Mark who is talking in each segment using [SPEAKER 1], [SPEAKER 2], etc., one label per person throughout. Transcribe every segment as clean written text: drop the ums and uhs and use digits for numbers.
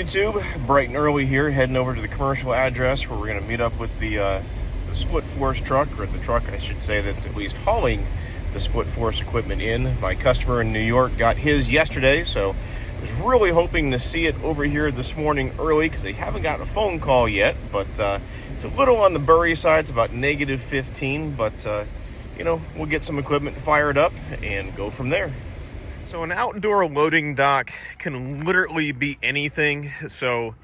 [SPEAKER 1] YouTube, bright and early here, heading over to the commercial address where we're going to meet up with the SplitForce truck, or the truck I should say that's at least hauling the SplitForce equipment in. My customer in New York got his yesterday, so I was really hoping to see it over here this morning early because they haven't gotten a phone call yet, but it's a little on the Bury side. It's about -15, but you know, we'll get some equipment fired up and go from there. So an outdoor loading dock can literally be anything. So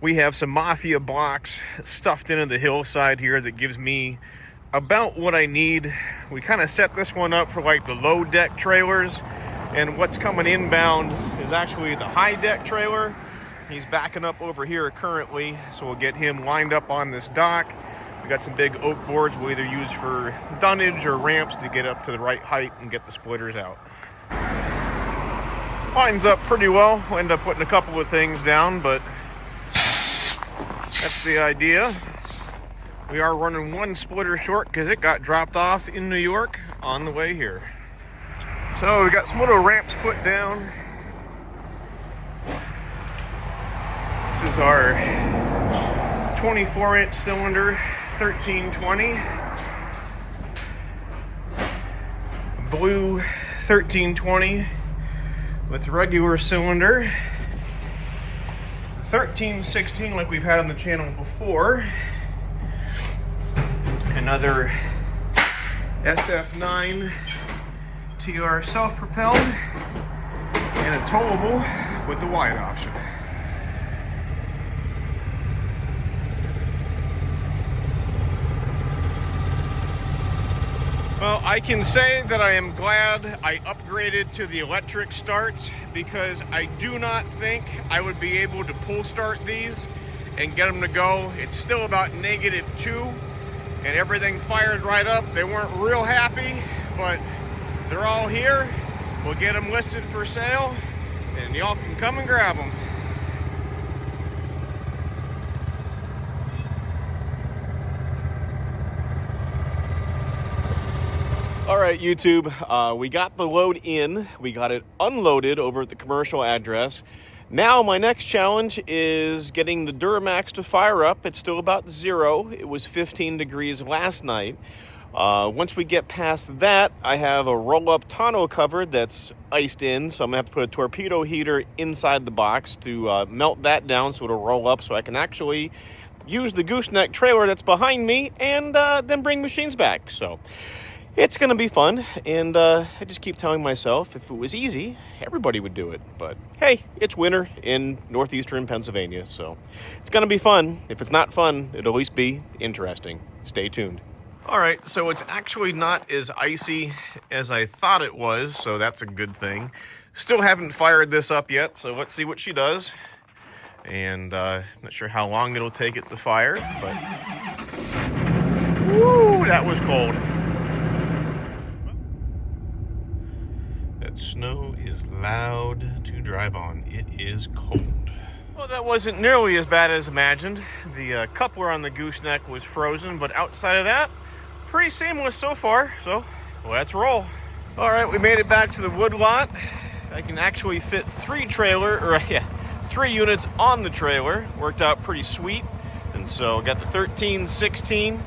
[SPEAKER 1] we have some Mafia blocks stuffed into the hillside here that gives me about what I need. We kind of set this one up for like the low deck trailers, and what's coming inbound is actually the high deck trailer. He's backing up over here currently, so we'll get him lined up on this dock. We got some big oak boards we'll either use for dunnage or ramps to get up to the right height and get the splitters out. Lines up pretty well. We'll end up putting a couple of things down, but that's the idea. We are running one splitter short because it got dropped off in New York on the way here. So we got some little ramps put down. This is our 24-inch cylinder 1320. Blue 1320 with regular cylinder. 1316 like we've had on the channel before. Another SF9tr self-propelled, and a towable with the wide option. Well, I can say that I am glad I upgraded to the electric starts, because I do not think I would be able to pull start these and get them to go. It's still about -2, and everything fired right up. They weren't real happy, but they're all here. We'll get them listed for sale, and y'all can come and grab them. All right, YouTube, we got the load in. We got it unloaded over at the commercial address. Now my next challenge is getting the Duramax to fire up. It's still about 0. It was 15 degrees last night. Once we get past that, I have a roll-up tonneau cover that's iced in, so I'm gonna have to put a torpedo heater inside the box to melt that down so it'll roll up, so I can actually use the gooseneck trailer that's behind me and then bring machines back. So it's going to be fun, and I just keep telling myself if it was easy, everybody would do it. But hey, it's winter in northeastern Pennsylvania, so it's going to be fun. If it's not fun, it'll at least be interesting. Stay tuned. All right, so it's actually not as icy as I thought it was, so that's a good thing. Still haven't fired this up yet, so let's see what she does. And not sure how long it'll take it to fire, but woo, that was cold. Snow is loud to drive on. It is cold. Well, that wasn't nearly as bad as imagined. The coupler on the gooseneck was frozen, but outside of that, pretty seamless so far. So let's roll. All right, we made it back to the wood lot. I can actually fit 3 units on the trailer. Worked out pretty sweet. And so got the 1316.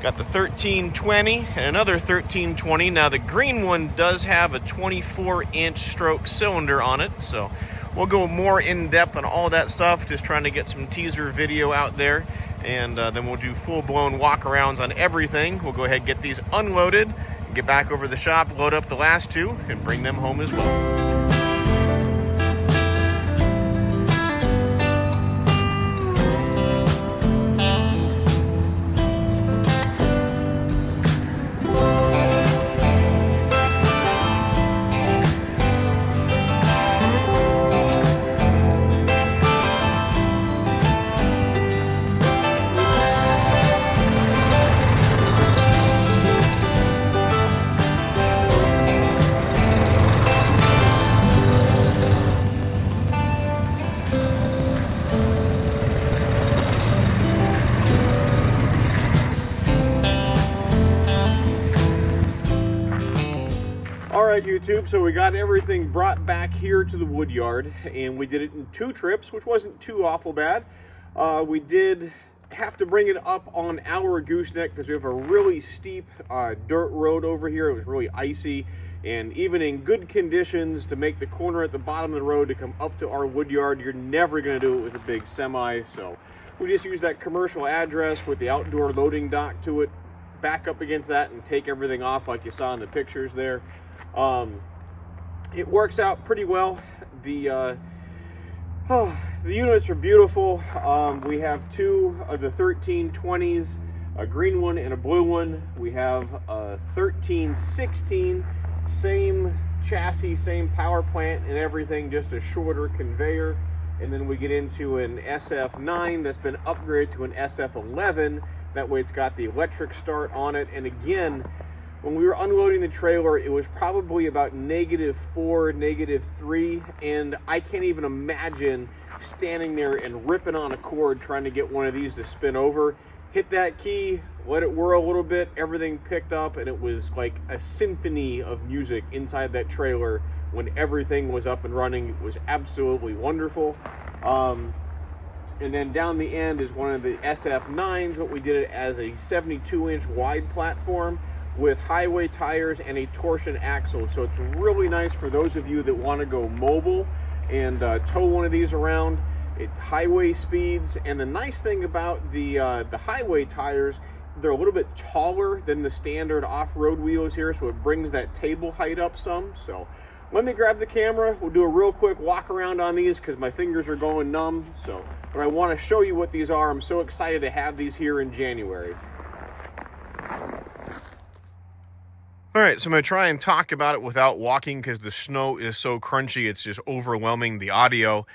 [SPEAKER 1] Got the 1320 and another 1320. Now the green one does have a 24-inch stroke cylinder on it, so we'll go more in depth on all that stuff, just trying to get some teaser video out there, and then we'll do full-blown walk-arounds on everything. We'll go ahead and get these unloaded, get back over to the shop, load up the last 2, and bring them home as well. All right, YouTube, so we got everything brought back here to the wood yard, and we did it in 2 trips, which wasn't too awful bad. We did have to bring it up on our gooseneck because we have a really steep dirt road over here. It was really icy, and even in good conditions, to make the corner at the bottom of the road to come up to our wood yard, you're never going to do it with a big semi. So we just use that commercial address with the outdoor loading dock to it, back up against that, and take everything off like you saw in the pictures there. It works out pretty well. The units are beautiful. We have 2 of the 1320s, a green one and a blue one. We have a 1316, same chassis, same power plant and everything, just a shorter conveyor. And then we get into an SF9 that's been upgraded to an SF11. That way it's got the electric start on it. And again, when we were unloading the trailer, it was probably about -4, -3, and I can't even imagine standing there and ripping on a cord trying to get one of these to spin over. Hit that key, let it whirl a little bit, everything picked up, and it was like a symphony of music inside that trailer when everything was up and running. It was absolutely wonderful. And then down the end is one of the SF9s, but we did it as a 72-inch wide platform with highway tires and a torsion axle. So it's really nice for those of you that want to go mobile and tow one of these around at highway speeds. And the nice thing about the highway tires, they're a little bit taller than the standard off-road wheels here, so it brings that table height up some. So let me grab the camera. We'll do a real quick walk around on these because my fingers are going numb. But I want to show you what these are. I'm so excited to have these here in January. All right, so I'm going to try and talk about it without walking because the snow is so crunchy, it's just overwhelming the audio.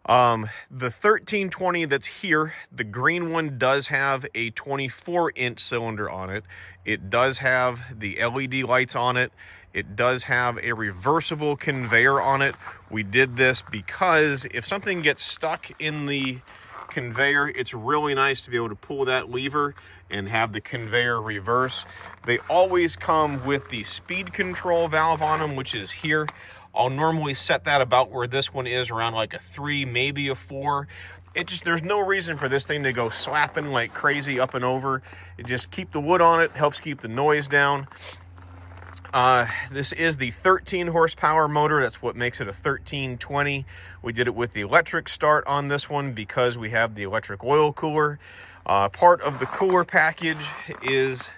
[SPEAKER 1] The 1320 that's here, the green one does have a 24-inch cylinder on it. It does have the LED lights on it. It does have a reversible conveyor on it. We did this because if something gets stuck in the conveyor, it's really nice to be able to pull that lever and have the conveyor reverse. They always come with the speed control valve on them, which is here. I'll normally set that about where this one is, around like a 3, maybe a 4. There's no reason for this thing to go slapping like crazy up and over. It just keep the wood on it, helps keep the noise down. This is the 13 horsepower motor. That's what makes it a 1320. We did it with the electric start on this one because we have the electric oil cooler. Part of the cooler package is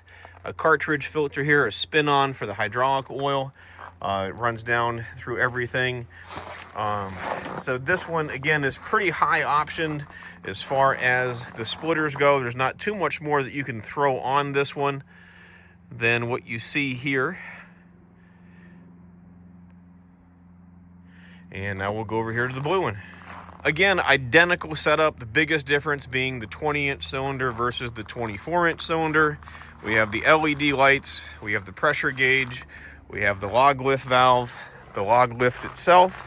[SPEAKER 1] a cartridge filter here, a spin-on for the hydraulic oil. It runs down through everything. So this one, again, is pretty high optioned as far as the splitters go. There's not too much more that you can throw on this one than what you see here. And now we'll go over here to the blue one. Again, identical setup. The biggest difference being the 20-inch cylinder versus the 24-inch cylinder. We have the LED lights. We have the pressure gauge. We have the log lift valve, the log lift itself,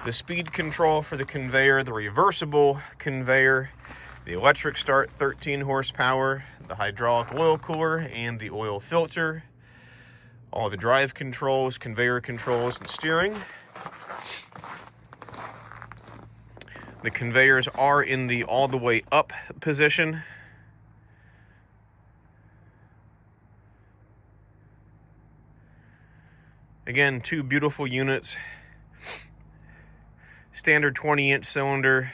[SPEAKER 1] the speed control for the conveyor, the reversible conveyor, the electric start 13 horsepower, the hydraulic oil cooler, and the oil filter, all the drive controls, conveyor controls, and steering. The conveyors are in the all the way up position. Again, 2 beautiful units. Standard 20-inch cylinder,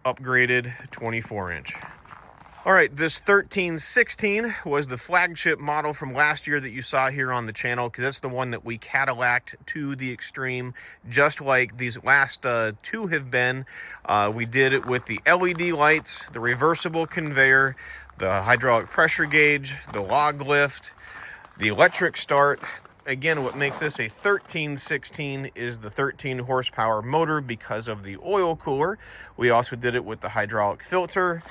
[SPEAKER 1] upgraded 24-inch. All right, this 1316 was the flagship model from last year that you saw here on the channel, because that's the one that we Cadillac'd to the extreme, just like these last 2 have been. We did it with the LED lights, the reversible conveyor, the hydraulic pressure gauge, the log lift, the electric start. Again, what makes this a 1316 is the 13 horsepower motor because of the oil cooler. We also did it with the hydraulic filter.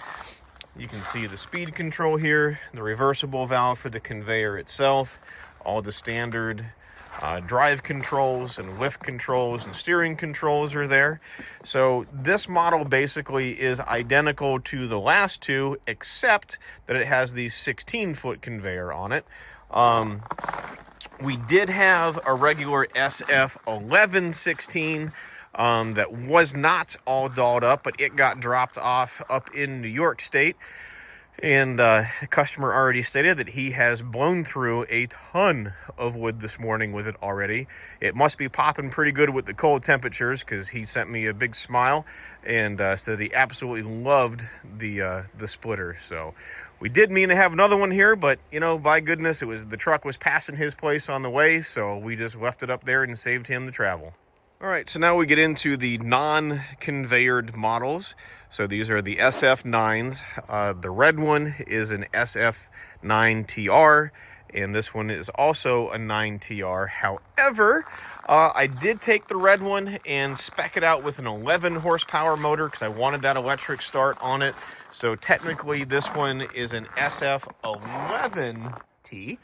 [SPEAKER 1] You can see the speed control here, the reversible valve for the conveyor itself, all the standard drive controls and lift controls and steering controls are there. So this model basically is identical to the last 2, except that it has the 16-foot conveyor on it. We did have a regular SF1116 that was not all dolled up, but it got dropped off up in New York State. And the customer already stated that he has blown through a ton of wood this morning with it already. It must be popping pretty good with the cold temperatures, because he sent me a big smile and said he absolutely loved the splitter. So we did mean to have another one here, but you know, by goodness, the truck was passing his place on the way, so we just left it up there and saved him the travel. All right, so now we get into the non-conveyored models. So these are the SF9s. The red one is an SF9tr, and this one is also a 9tr. However, I did take the red one and spec it out with an 11 horsepower motor because I wanted that electric start on it. So technically this one is an SF11t.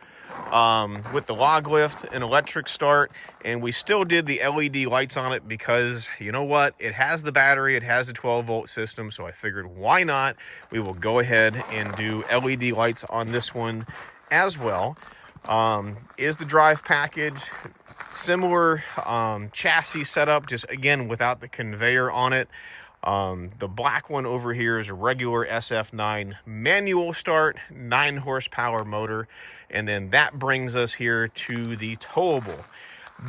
[SPEAKER 1] With the log lift and electric start, and we still did the LED lights on it because, you know what, it has the battery, it has a 12-volt system, so I figured why not, we will go ahead and do LED lights on this one as well. Is the drive package similar chassis setup, just again without the conveyor on it. The black one over here is a regular SF9 manual start, 9 horsepower motor, and then that brings us here to the towable.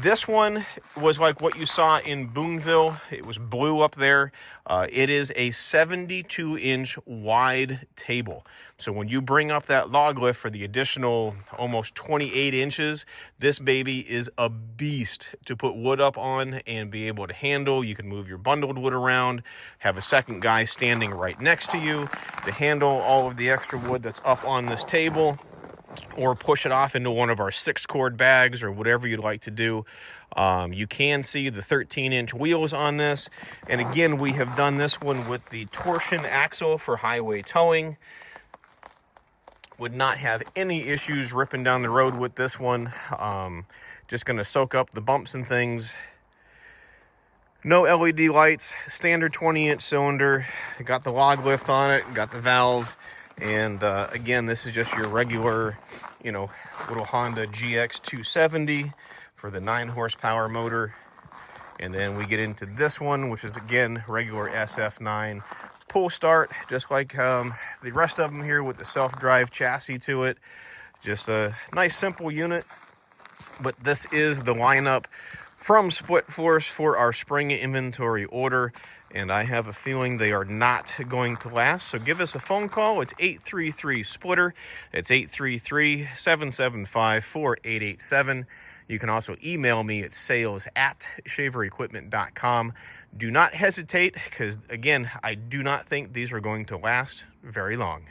[SPEAKER 1] This one was like what you saw in Boonville. It was blue up there. It is a 72-inch wide table. So when you bring up that log lift for the additional almost 28 inches, this baby is a beast to put wood up on and be able to handle. You can move your bundled wood around, have a second guy standing right next to you to handle all of the extra wood that's up on this table, or push it off into one of our 6-cord bags or whatever you'd like to do. You can see the 13-inch wheels on this. And again, we have done this one with the torsion axle for highway towing. Would not have any issues ripping down the road with this one. Just going to soak up the bumps and things. No LED lights, standard 20-inch cylinder. Got the log lift on it, got the valve. And again, this is just your regular, you know, little Honda GX270 for the 9 horsepower motor. And then we get into this one, which is again regular SF9 pull start, just like the rest of them here with the self-drive chassis to it. Just a nice simple unit. But this is the lineup from SplitForce for our spring inventory order. And I have a feeling they are not going to last. So give us a phone call. It's 833-SPLITTER. It's 833-775-4887. You can also email me at sales@shaverequipment.com. Do not hesitate, because, again, I do not think these are going to last very long.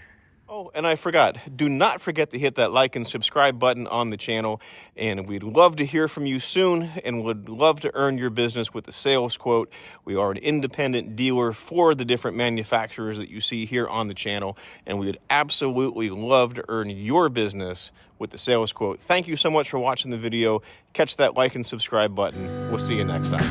[SPEAKER 1] Oh, and I forgot. Do not forget to hit that like and subscribe button on the channel. And we'd love to hear from you soon, and would love to earn your business with the sales quote. We are an independent dealer for the different manufacturers that you see here on the channel, and we would absolutely love to earn your business with the sales quote. Thank you so much for watching the video. Catch that like and subscribe button. We'll see you next time.